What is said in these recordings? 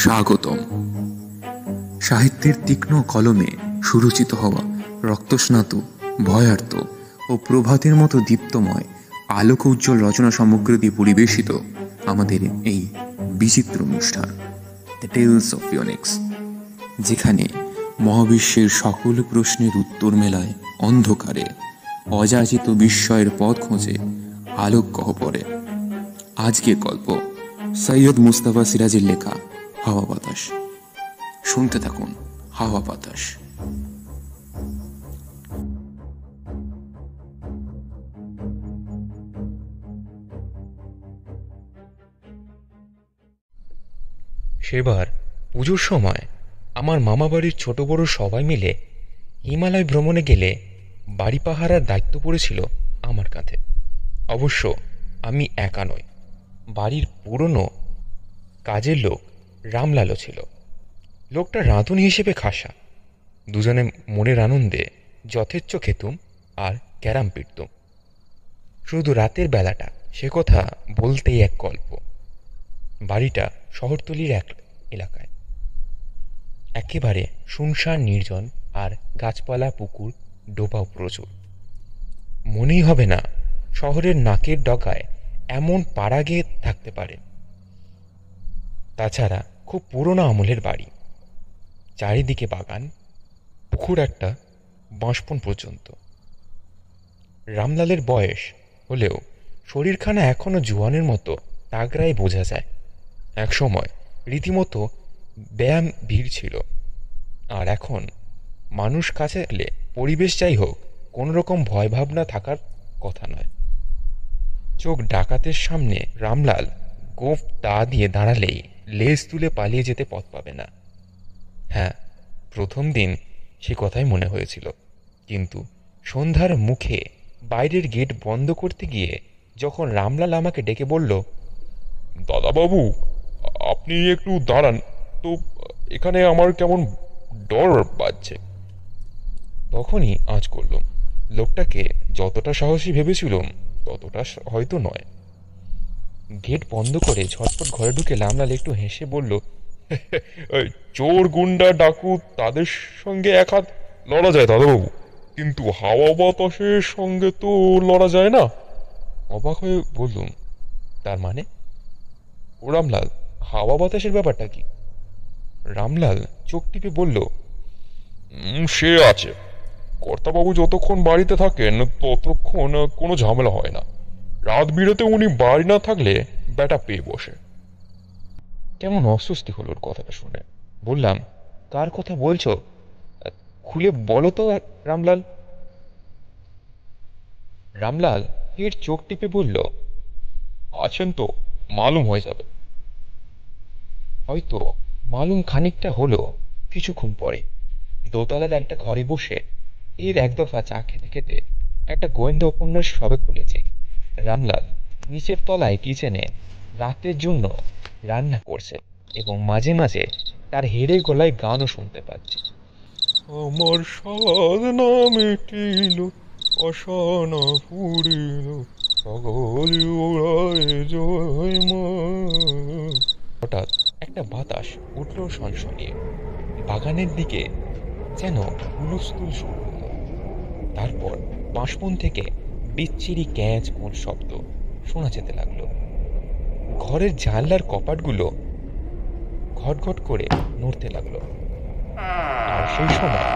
স্বাগতম। সাহিত্যের তীক্ষ্ণ কলমে সুরচিত হওয়া রক্তস্নাত, ভয়ার্ত ও প্রভাতের মতো দীপ্তময় আলোক উজ্জ্বল রচনা সমগ্র দিয়ে পরিবেশিত আমাদের এই বিচিত্র অনুষ্ঠান দ্য টেলস অফ ফিওনিক্স, যেখানে মহাবিশ্বের সকল প্রশ্নের উত্তর মেলায় অন্ধকারে, অযাচিত বিস্ময়ের পথ খোঁজে আলোক গহ্বরে। আজকের গল্প সৈয়দ মুস্তাফা সিরাজের লেখা হাওয়া বাতাস। শুনতে থাকুন হাওয়া বাতাস। সেবার পুজোর সময় আমার মামা বাড়ির ছোট বড় সবাই মিলে হিমালয় ভ্রমণে গেলে বাড়ি পাহারার দায়িত্ব পড়েছিল আমার কাঁধে। অবশ্য আমি একা নই, বাড়ির পুরনো কাজের লোক রামলালও ছিল। লোকটা রাঁধুনি হিসেবে খাসা। দুজনে মনের আনন্দে যথেচ্ছ খেতুম আর ক্যারাম পিটতুম। শুধু রাতের বেলাটা, সে কথা বলতেই এক গল্প। বাড়িটা শহরতলির এক এলাকায়, একেবারে শুনশান নির্জন, আর গাছপালা, পুকুর, ডোবাও প্রচুর। মনেই হবে না শহরের নাকের ডগায় এমন পাড়া গেয়ে থাকতে পারে। তাছাড়া খুব পুরোনো আমলের বাড়ি, চারিদিকে বাগান, পুকুর একটা বাঁশবন পর্যন্ত। রামলালের বয়স হলেও শরীরখানা এখনো জোয়ানের মতো তাগড়ায় বোঝা যায়। একসময় রীতিমতো ব্যায়াম ভিড় ছিল, আর এখন মানুষ কাছে এলে পরিবেশ যাই হোক, কোনোরকম ভয় ভাবনা থাকার কথা নয়। চোখ ডাকাতের সামনে রামলাল গোঁফ দা দিয়ে দাঁড়ালেই লেজ তুলে পালিয়ে যেতে পথ পাবে না। হ্যাঁ, প্রথম দিন সে কথাই মনে হয়েছিল, কিন্তু সন্ধ্যার মুখে বাইরের গেট বন্ধ করতে গিয়ে যখন রামলাল আমাকে ডেকে বলল, দাদাবাবু, আপনি একটু দাঁড়ান তো, এখানে আমার কেমন ডর বাজছে। তখনই আঁচ করলুম লোকটাকে যতটা সাহসী ভেবেছিলাম ততটা হয়তো নয়। গেট বন্ধ করে ঝটপট ঘরে ঢুকে রামলাল একটু হেসে বলল, চোর, গুন্ডা, ডাকুত তাদের সঙ্গে এক হাত লড়া যায় দাদাবাবু, কিন্তু হাওয়া বাতাসের সঙ্গে তো লড়া যায় না। অবাক হয়ে বললুম, তার মানে? ও রামলাল, হাওয়া বাতাসের ব্যাপারটা কি? রামলাল চোখ টিপে বলল, সে আছে, কর্তাবাবু যতক্ষণ বাড়িতে থাকেন ততক্ষণ কোনো ঝামেলা হয় না। রাত বিরেতে উনি বাড়ি না থাকলে ব্যাটা পেয়ে বসে। কেমন অস্বস্তি হলো ওর কথাটা শুনে। বললাম, কার কথা বলছো? খুলে বলো তো রামলাল। রামলাল ফের চোখ টিপে বলল, আছেন তো, মালুম হয়ে যাবে। হয়তো মালুম খানিকটা হলো কিছুক্ষণ পরে দোতলার একটা ঘরে বসে এর এক দফা চা খেতে খেতে একটা গোয়েন্দা উপন্যাস সবে খুলেছে। রামলাল নিচের তলায় কিচেনে রাতের জন্য রান্না করছে, এবং মাঝে মাঝে তার হেড়ে গলায় গানও শুনতে পাচ্ছি। আমার স্বাদ না মিটিল, অসানা পুরিল, সকল ওড়ায় জয় মা। হঠাৎ একটা বাতাস উঠল সনসনিয়ে, বাগানের দিকে যেন হুলস্থুল শুরু হলো। তারপর বাঁশবন থেকে বিচ্ছিরি ক্যাঁচ কোন শব্দ শোনা যেতে লাগলো। ঘরের জানলার কপাটগুলো ঘটঘট করে নড়তে লাগলো, আর সেই সময়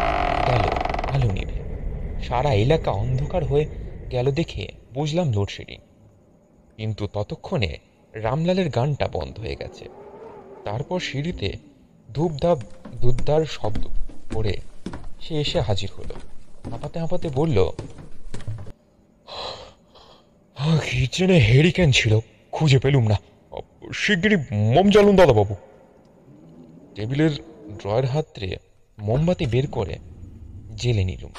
গেল আলো নিভে। সারা এলাকা অন্ধকার হয়ে গেল দেখে বুঝলাম লোডশেডিং। কিন্তু ততক্ষণে রামলালের গানটা বন্ধ হয়ে গেছে। তারপর সিঁড়িতে ধূপধাপ ধুদ্ধার শব্দ করে সে এসে হাজির হলো। হাঁপাতে হাঁপাতে বলল, কিচেনে হেরিকেন ছিল, খুঁজে পেলুম না, শিগগিরই মোম জ্বালুন দাদাবাবু। টেবিলের ড্রয়ের হাতড়ে মোমবাতি বের করে জেলে নিলুম।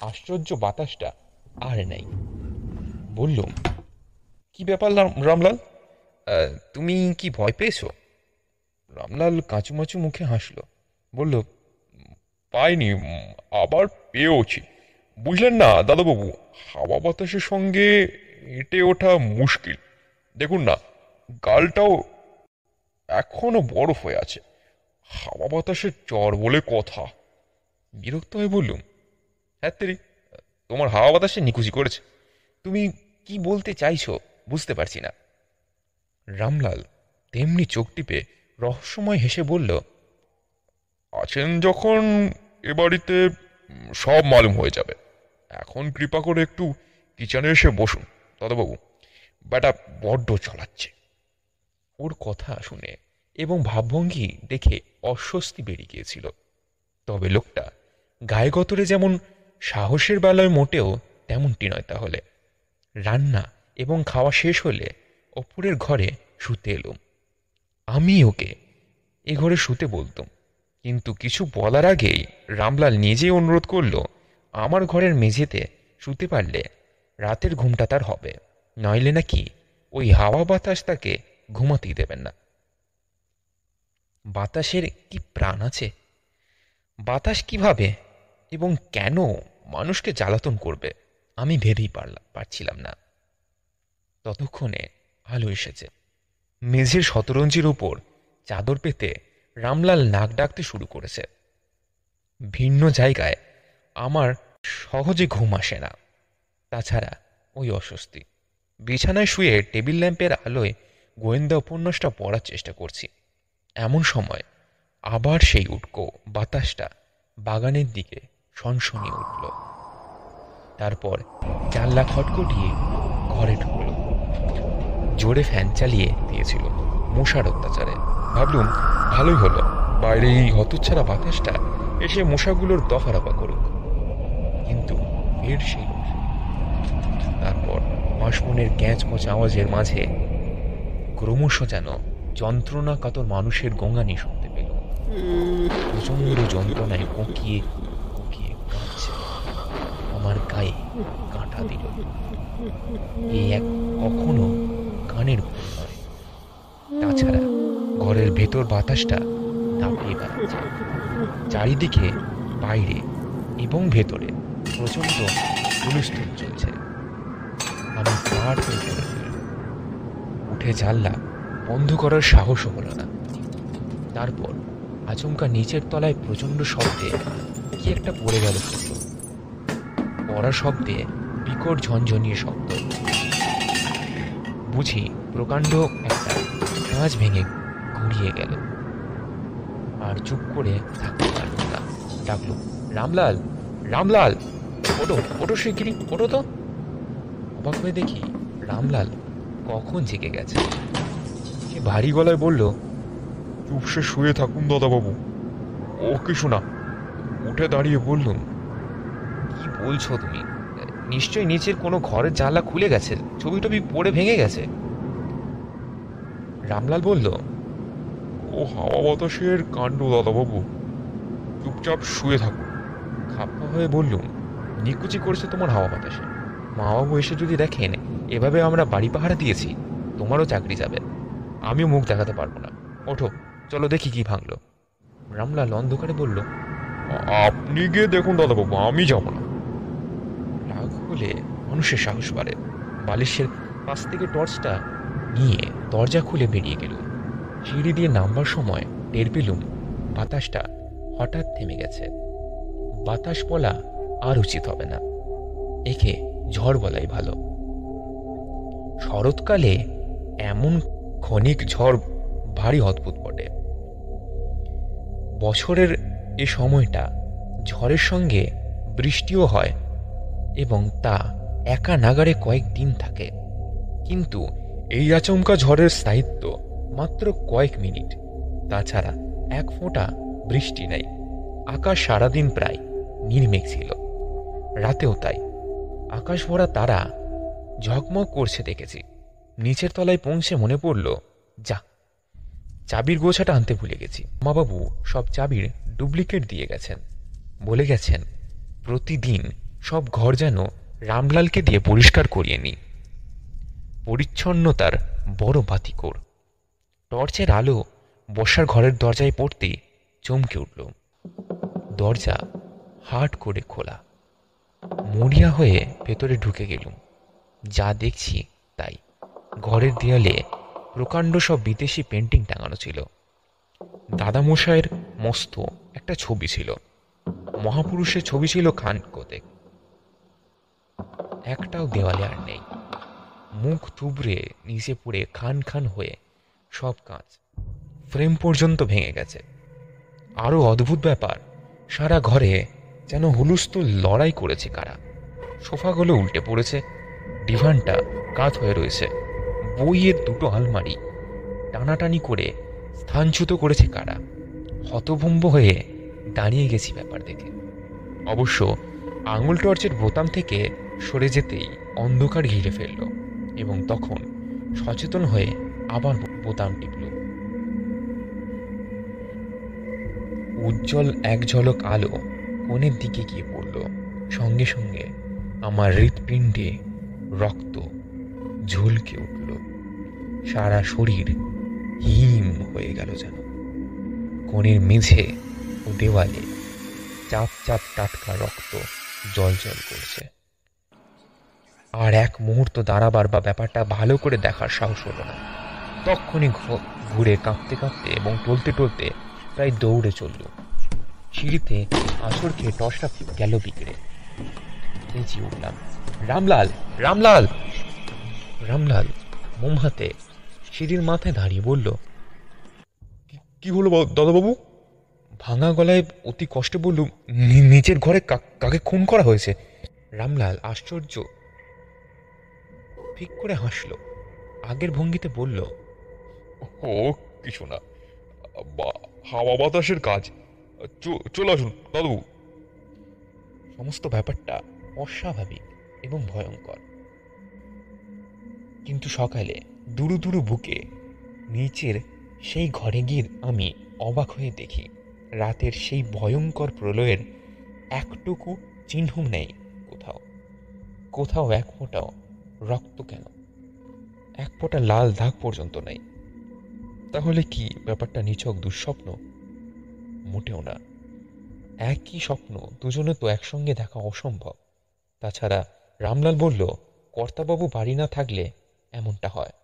আশ্চর্য, বাতাসটা আর নাই। বললুম, কি ব্যাপার রামলাল, তুমি কি ভয় পেয়েছো? রামলাল কাঁচুমাচু মুখে হাসল, বলল, পাইনি, আবার পেয়েওছি। বুঝলেন না দাদাবাবু, হাওয়া বাতাসের সঙ্গে হেঁটে ওঠা মুশকিল। দেখুন না, গালটাও এখনো বরফ হয়ে আছে। হাওয়া বাতাসের জ্বর বলে কথা। বিরক্ত হয়ে বললুম, হ্যাঁ তেরি, তোমার হাওয়া বাতাসে নিকুচি করেছে। তুমি কি বলতে চাইছো বুঝতে পারছি না। রামলাল তেমনি চোখ টিপে রহস্যময় হেসে বলল, আছেন যখন এ বাড়িতে সব মালুম হয়ে যাবে। এখন কৃপা করে একটু কিচেনে এসে বসুন দাদাবাবু, ব্যাটা বড্ড চালাচ্ছে। ওর কথা শুনে এবং ভাবভঙ্গি দেখে অস্বস্তি বেড়ে গিয়েছিল। তবে লোকটা গায়ে গতরে যেমন, সাহসের বেলায় মোটেও তেমনটি নয়। তাহলে রান্না এবং খাওয়া শেষ হলে অপরের ঘরে শুতে এলুম। আমি ওকে এ ঘরে শুতে বলতুম, কিন্তু কিছু বলার আগেই রামলাল নিজেই অনুরোধ করল, আমার ঘরের মেঝেতে শুতে পারলে রাতের ঘুমটা তার হবে, নইলে নাকি ওই হাওয়া বাতাস তাকে ঘুমাতেই দেবেন না। বাতাসের কি প্রাণ আছে? বাতাস কিভাবে এবং কেন মানুষকে জ্বালাতন করবে আমি ভেবেই পারছিলাম না। ততক্ষণে আলো এসেছে। মেঝের শতরঞ্জির উপর চাদর পেতে রামলাল নাক ডাকতে শুরু করেছে। ভিন্ন জায়গায় আমার সহজে ঘুম আসে না, তাছাড়া ওই অস্বস্তি। বিছানায় শুয়ে টেবিল ল্যাম্পের আলোয় গোয়েন্দা উপন্যাসটা পড়ার চেষ্টা করছি। এমন সময় আবার সেই উটকো বাতাসটা বাগানের দিকে সনসনিয়ে উঠল। তারপর জানলা খটখটিয়ে ঘরে ঢুকল। জোরে ফ্যান চালিয়ে দিয়েছিল মশার অত্যাচারে। ভাবলুম ভালোই হলো, বাইরে এই হতচ্ছাড়া বাতাসটা এসে মশাগুলোর দফারফা করুক। কিন্তু ফের সেই মশা। তারপর মাসমনের ক্যাঁচমোচ আওয়াজের মাঝে ক্রমশ যেন যন্ত্রণা কাতর মানুষের গোঙানি শুনতে পেল। প্রচণ্ড যন্ত্রণায় কোঁকিয়ে কোঁকিয়ে কাঁদছে। আমার গায়ে কাঁটা দিল। এই এক কখনো কানের ভুল নয়। তাছাড়া ঘরের ভেতর বাতাসটা দাপিয়ে বেড়াচ্ছে। চারিদিকে, বাইরে এবং ভেতরে প্রচণ্ড হুলস্থুল চলছে। আমি পার হয়ে পড়ে ফেললাম। উঠে জানলা বন্ধ করার সাহসও হলো না। তারপর আচমকা নিচের তলায় প্রচণ্ড শব্দে কি একটা পড়ে গেল। পড়া শব্দে বিকট ঝনঝনিয়ে শব্দ। বুঝি প্রকাণ্ড একটা কাঁচ ভেঙে ঘুরিয়ে গেল। আর চুপ করে থাকতে পারল না। ডাকলো, রামলাল, রামলাল, ওটো, ওটো শিগগিরি, ওটো তো। অবাক হয়ে দেখি রামলাল কখন জেগে গেছে। সে ভারী গলায় বলল, চুপসে শুয়ে থাকুন দাদাবাবু, ও কিছু না। উঠে দাঁড়িয়ে বললুম, কি বলছো তুমি? নিশ্চয়ই নিচের কোনো ঘরের জানলা খুলে গেছে, ছবি টবি পড়ে ভেঙে গেছে। রামলাল বলল, ও হাওয়া বাতাসের কাণ্ড দাদাবাবু, চুপচাপ শুয়ে থাকুন। খাপ্পা হয়ে বললুম, নিকুচি করেছে তোমার হাওয়া বাতাসে। মা বাবু এসে যদি দেখেন এভাবে আমরা বাড়ি পাহারা দিয়েছি, তোমারও চাকরি যাবে। আমিও মুখ দেখাতে পারবো না। ওঠো, চলো দেখি কি ভাঙলো। রামলাল অন্ধকারে বলল, আপনি গিয়ে দেখুন দাদাবাবু, আমি যাব না। রাগ হলে মানুষের সাহস বাড়ে। বালিশের পাশ থেকে টর্চটা নিয়ে দরজা খুলে বেরিয়ে গেলুম। সিঁড়ি দিয়ে নামবার সময় টের পেলুম বাতাসটা হঠাৎ থেমে গেছে। বাতাস বলা আর উচিত হবে না, একে ঝড় বলাই ভালো। শরৎকালে এমন ক্ষণিক ঝড় ভারী অদ্ভুত বটে। বছরের এ সময়টা ঝড়ের সঙ্গে বৃষ্টিও হয় এবং তা একা নাগারে কয়েকদিন থাকে। কিন্তু এই আচমকা ঝড়ের স্থায়িত্ব মাত্র কয়েক মিনিট। তাছাড়া এক ফোঁটা বৃষ্টি নেই। আকাশ সারাদিন প্রায় নির্মেঘ ছিল, রাতেও তাই। আকাশ ভরা তারা ঝকমক করছে দেখেছি। নিচের তলায় পৌঁছে মনে পড়ল, যা, চাবির গোছাটা আনতে ভুলে গেছি। মাবাবু সব চাবির ডুপ্লিকেট দিয়ে গেছেন। বলে গেছেন প্রতিদিন সব ঘর যেন রামলালকে দিয়ে পরিষ্কার করিয়ে নিই। পরিচ্ছন্নতার বড় বাতিকর। টর্চের আলো বসার ঘরের দরজায় পড়তেই চমকে উঠল। দরজা হাট করে খোলা। মরিয়া হয়ে ভেতরে ঢুকে গেলুম। যা দেখছি তাই। ঘরের দেয়ালে প্রকাণ্ড সব বিদেশি পেন্টিং টাঙানো ছিল। দাদামশাইয়ের মস্ত একটা ছবি ছিল, মহাপুরুষের ছবি ছিল খান কোতেক। একটাও দেওয়ালে আর নেই। মুখ থুবড়ে নিচে পড়ে খান খান হয়ে সব কাঁচ, ফ্রেম পর্যন্ত ভেঙে গেছে। আরো অদ্ভুত ব্যাপার, সারা ঘরে যেন হুলস্থুল লড়াই করেছে কারা। সোফাগুলো উল্টে পড়েছে, ডিভানটা কাত হয়ে রয়েছে, বইয়ের দুটো আলমারি টানাটানি করে স্থানচ্যুত করেছে কারা। হতভম্ব হয়ে দাঁড়িয়ে গেছি ব্যাপার দেখে। অবশ্য আঙুল টর্চের বোতাম থেকে সরে যেতেই অন্ধকার ঘিরে ফেলল এবং তখন সচেতন হয়ে আবার বোতাম টিপল। উজ্জ্বল এক ঝলক আলো কোণের দিকে গিয়ে পড়ল। সঙ্গে সঙ্গে আমার হৃৎপিণ্ডে রক্ত ঝলকে উঠল। সারা শরীর হিম হয়ে গেল যেন। কোণের মেঝে ও দেওয়ালে চাপ চাপ টাটকা রক্ত জল জল করছে। আর এক মুহূর্ত দাঁড়াবার বা ব্যাপারটা ভালো করে দেখার সাহস হলো না। তখনই ঘুরে কাঁপতে কাঁপতে এবং টলতে টলতে প্রায় দৌড়ে চলল। সিঁড়িতে আছড় খেয়ে টসটা গেল বিগড়ে। চেঁচিয়ে উঠলাম, রামলাল, রামলাল! রামলাল মোম হাতে সিঁড়ির মাথায় দাঁড়িয়ে বলল, কি হলো দাদাবাবু? ভাঙা গলায় অতি কষ্টে বলল, নিচের ঘরে কাকে খুন করা হয়েছে। রামলাল আশ্চর্য ঠিক করে হাসল, আগের ভঙ্গিতে বলল, ও কিছু না, হাওয়া বাতাসের কাজ। চলে আসুন দাদু। সমস্ত ব্যাপারটা অস্বাভাবিক এবং ভয়ঙ্কর। কিন্তু সকালে দুরু দুরু বুকে নিচের সেই ঘরে গিয়ে আমি অবাক হয়ে দেখি রাতের সেই ভয়ঙ্কর প্রলয়ের একটুকু চিহ্ন নেই কোথাও। কোথাও এক ফোঁটাও রক্ত কেন, এক ফোঁটা লাল দাগ পর্যন্ত নেই। তাহলে কি ব্যাপারটা নিছক দুঃস্বপ্ন? মোটেও না। একই স্বপ্ন দুজনে তো একসঙ্গে দেখা অসম্ভব। তাছাড়া রামলাল বলল, কর্তাবাবু বাড়ি না থাকলে এমনটা হয়।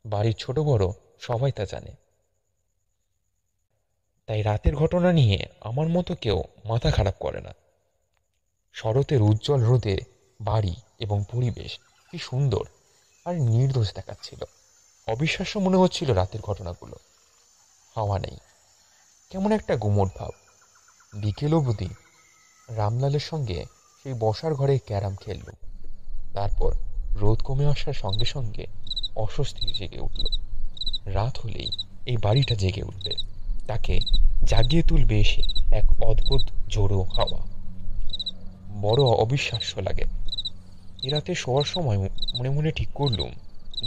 বাড়ির ছোট বড় সবাই তা জানে। তাই রাতের ঘটনা নিয়ে আমার মতো কেউ মাথা খারাপ করে না। শরতের উজ্জ্বল রোদে বাড়ি এবং পরিবেশ কি সুন্দর আর নির্দোষ দেখাচ্ছিল। অবিশ্বাস্য মনে হচ্ছিল রাতের ঘটনাগুলো। হাওয়া নেই, কেমন একটা গুমোট ভাব। বিকেল অবধি রামলালের সঙ্গে সেই বসার ঘরে ক্যারাম খেললুম। তারপর রোদ কমে আসার সঙ্গে সঙ্গে অস্বস্তি জেগে উঠল। রাত হলেই এই বাড়িটা জেগে উঠবে, তাকে জাগিয়ে তুলবে এসে এক অদ্ভুত জোড়ো হাওয়া। বড় অবিশ্বাস্য লাগে। এ রাতে শোয়ার সময় মনে মনে ঠিক করলুম,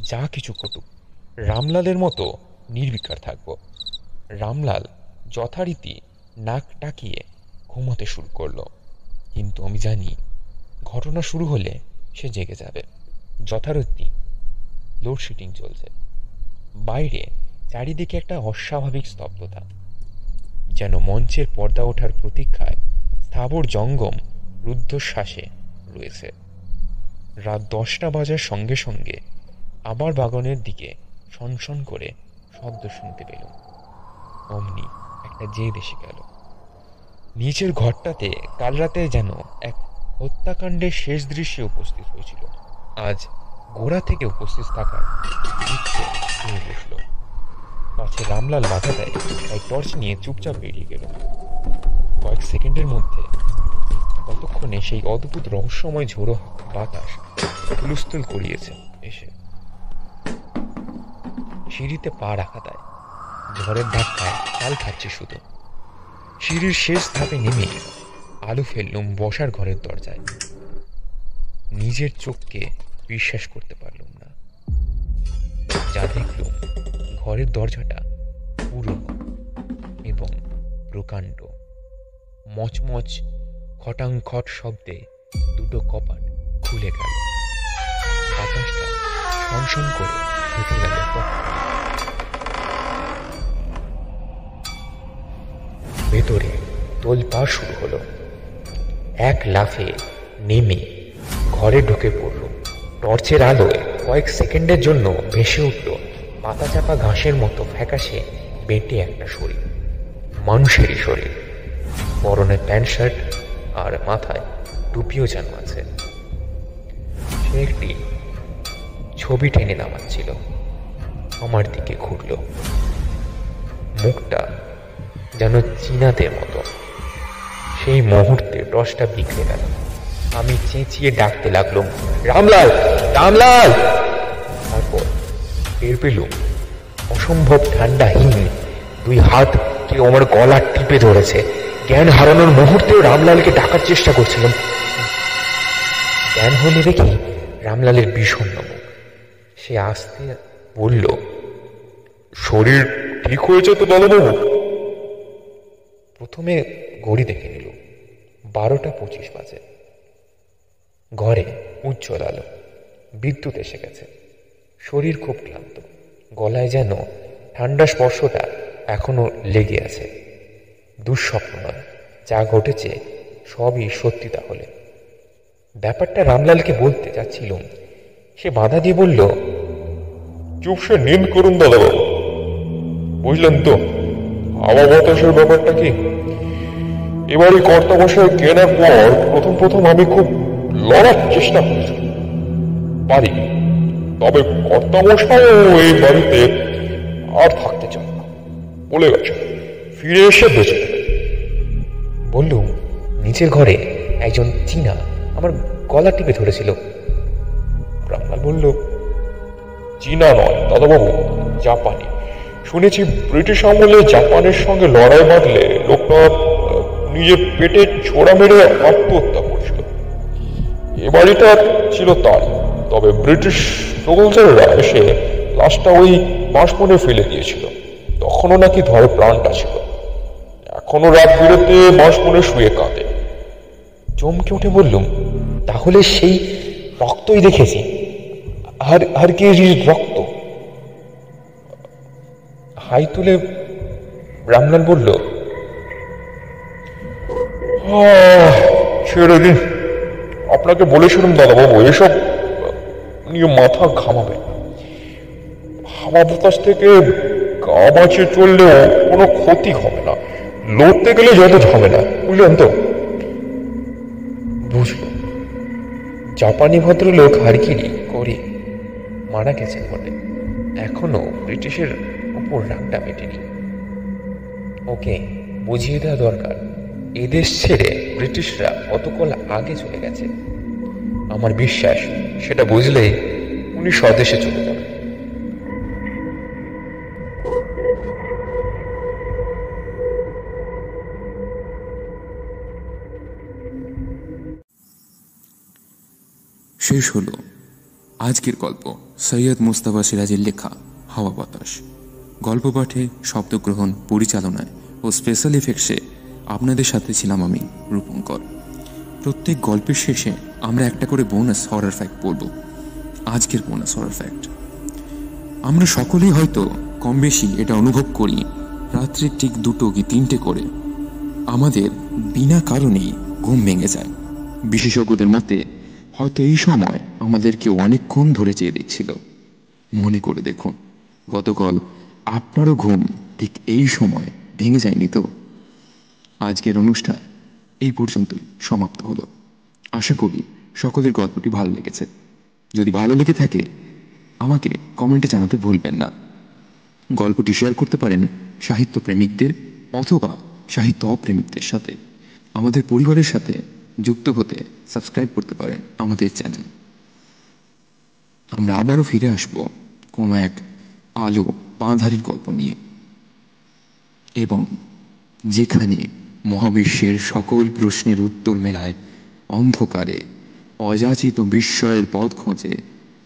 যা কিছু ঘটুক রামলালের মতো নির্বিকার থাকব। রামলাল যথারীতি নাক টাকিয়ে ঘুমাতে শুরু করলো, কিন্তু আমি জানি ঘটনা শুরু হলে সে জেগে যাবে। যথারীতি লোডশেডিং চলছে। বাইরে চারিদিকে একটা অস্বাভাবিক স্তব্ধতা, যেন মঞ্চের পর্দা ওঠার প্রতীক্ষায় স্থাবর জঙ্গম রুদ্ধশ্বাসে রয়েছে। রাত 10টা বাজার সঙ্গে সঙ্গে আবার বাগানের দিকে সনসন করে শব্দ শুনতে পেলাম। অমনি একটা জেদ এসে গেল। নিচের ঘরটাতে কাল রাতে যেন এক হত্যাকাণ্ডের শেষ দৃশ্যে উপস্থিত হয়েছিল। আজ গোড়া থেকে উপস্থিত থাকার ইচ্ছে হয়ে বসল। পাছে রামলাল বাধা দেয়, তাই টর্চ নিয়ে চুপচাপ বেরিয়ে গেল। কয়েক সেকেন্ডের মধ্যে ততক্ষণে সেই অদ্ভুত রহস্যময় ঝোড়ো বাতাস হুলস্থুল করিয়েছে এসে। সিঁড়িতে পা রাখা দেয়, ঝড়ের ধাক্কায় তাল খাচ্ছে শুধু। সিঁড়ির শেষ ধাপে নেমে আলু ফেললুম বসার ঘরের দরজায়। নিজের চোখকে বিশ্বাস করতে পারলুম না। যা দেখলুম, ঘরের দরজাটা পুরনো এবং প্রকাণ্ড। মচমচ খটাংখট শব্দে দুটো কপাট খুলে গেল। বাতাসটা সনসন করে ঢুকে গেল। ভেতরে তোলপাড় শুরু হলো। এক লাফে নেমে ঘরে ঢুকে পড়ল। টর্চের আলোয় কয়েক সেকেন্ডের জন্য ভেসে উঠল পাতা চাপা ঘাসের মতো ফ্যাকাশে বেঁটে একটা শরীর, মানুষেরই শরীর। পরনে প্যান্ট শার্ট আর মাথায় টুপিও যেন আছে। সে একটি ছবি টেনে নামাচ্ছিল, আমার দিকে ঘুরল। মুখটা যেন চীনাদের মতো। সেই মুহূর্তে টসটা বিগড়ে গেল। আমি চেঁচিয়ে ডাকতে লাগলাম, রামলাল, রামলাল। তারপর টের পেলুম অসম্ভব ঠান্ডাহীন দুই হাত কেউ আমার গলা টিপে ধরেছে। জ্ঞান হারানোর মুহূর্তেও রামলালকে ডাকার চেষ্টা করছিলাম। জ্ঞান হলে দেখি রামলালের বিষণ্ণ মুখ। সে আস্তে বলল, শরীর ঠিক হয়েছে তো দাদাবাবু? প্রথমে ঘড়ি দেখে নিল, 12:25 বাজে। ঘরে উজ্জ্বল আলো, বিদ্যুৎ এসে গেছে। শরীর খুব ক্লান্ত, গলায় যেন ঠান্ডা স্পর্শটা এখনো লেগে আছে। দুঃস্বপ্ন নয়, যা ঘটেছে সবই সত্যি। তাহলে ব্যাপারটা রামলালকে বলতে যাচ্ছিলাম, সে বাধা দিয়ে বলল, চুপসে নিন করুন দাদাবাবু। বুঝলেন তো হাওয়া বাতাসের ব্যাপারটা কি? এবারই কর্তামশাই কেনার পর প্রথম আমি খুব লড়ার চেষ্টা করেছি, পারি। তবে কর্তামশাইও এই বাড়িতে আর থাকতে চান না, বলে গেছে ফিরে এসে বেঁচে দেবে। বললুম, নিচের ঘরে একজন চীনা আমার গলা টিপে ধরেছিল। রামলাল বলল, চীনা নয় দাদাবাবু, জাপানি। শুনেছি ব্রিটিশ আমলে জাপানের সঙ্গে লড়াই বাঁধলে লোকটা নিজের পেটে ছোড়া মেরে আত্মহত্যা করছিল। এ বাড়িটা ছিল তার, তবে ব্রিটিশ সোলজাররা এসে লাশটা ওই বাঁশবনে ফেলে দিয়েছিল। তখনও নাকি ধরে প্রাণটা ছিল। এখনো রাত বিরেতে বাঁশবনে শুয়ে কাঁদে। চমকে উঠে বললুম, তাহলে সেই রক্তই দেখেছি, আর কি রক্ত? হাই তুলে রামলাল বলল, ছেড়ে দিন। আপনাকে বলেছিলাম দাদাবাবু, এসব নিয়ে মাথা ঘামাবেন না। হাওয়া বাতাস থেকে গা বাঁচিয়ে চললেও কোনো ক্ষতি হবে না, লড়তে গেলে যত ঝামেলা। বুঝলেন তো? বুঝল। জাপানি ভদ্রলোক হারকিরি করে মারা গেছেন বটে, এখনো ব্রিটিশের উপর রাগটা মেটেনি। ওকে বুঝিয়ে দেওয়া দরকার, এদেশ ছেড়ে ব্রিটিশরা কতকাল আগে চলে গেছে। আমার বিশ্বাস সেটা বুঝলেই উনি স্বদেশে চলে যাবেন। শেষ হলো আজকের গল্প সৈয়দ মুস্তাফা সিরাজের লেখা হাওয়া বাতাস। গল্প পাঠে, শব্দগ্রহণ, পরিচালনায় ও স্পেশাল ইফেক্টসে আপনাদের সাথে ছিলাম আমি, রূপঙ্কর। প্রত্যেক গল্পের শেষে আমরা একটা করে বোনাস হরর ফ্যাক্ট বলব। আজকের বোনাস হরর ফ্যাক্ট, আমরা সকলেই হয়তো কম বেশি এটা অনুভব করি, রাত্রে ঠিক 2 কি 3টে করে আমাদের বিনা কারণেই ঘুম ভেঙে যায়। বিশেষজ্ঞদের মতে হয়তো এই সময় আমাদেরকে অনেকক্ষণ ধরে চেয়ে দেখছিল। মনে করে দেখুন, গতকাল আপনারও ঘুম ঠিক এই সময় ভেঙে যায়নি তো? আজকের অনুষ্ঠান এই পর্যন্তই সমাপ্ত হলো। আশা করি সকলের গল্পটি ভালো লেগেছে। যদি ভালো লেগে থাকে আমাকে কমেন্টে জানাতে ভুলবেন না। গল্পটি শেয়ার করতে পারেন সাহিত্য প্রেমিকদের অথবা সাহিত্য অপ্রেমিকদের সাথে। আমাদের পরিবারের সাথে যুক্ত হতে সাবস্ক্রাইব করতে পারেন আমাদের চ্যানেল। আমরা আবারও ফিরে আসব কোনো এক আলো বাঁধারির গল্প নিয়ে, এবং যেখানে মহাবিশ্বের সকল প্রশ্নের উত্তর মেলায় অন্ধকারে অযাচিত বিস্ময়ের পথ খোঁজে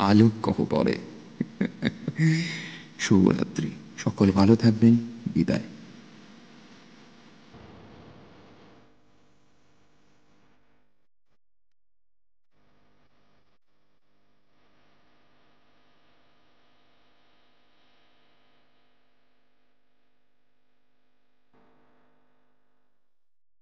আলোক গহ্বরে। শুভরাত্রি, সকলে ভালো থাকবেন, বিদায়।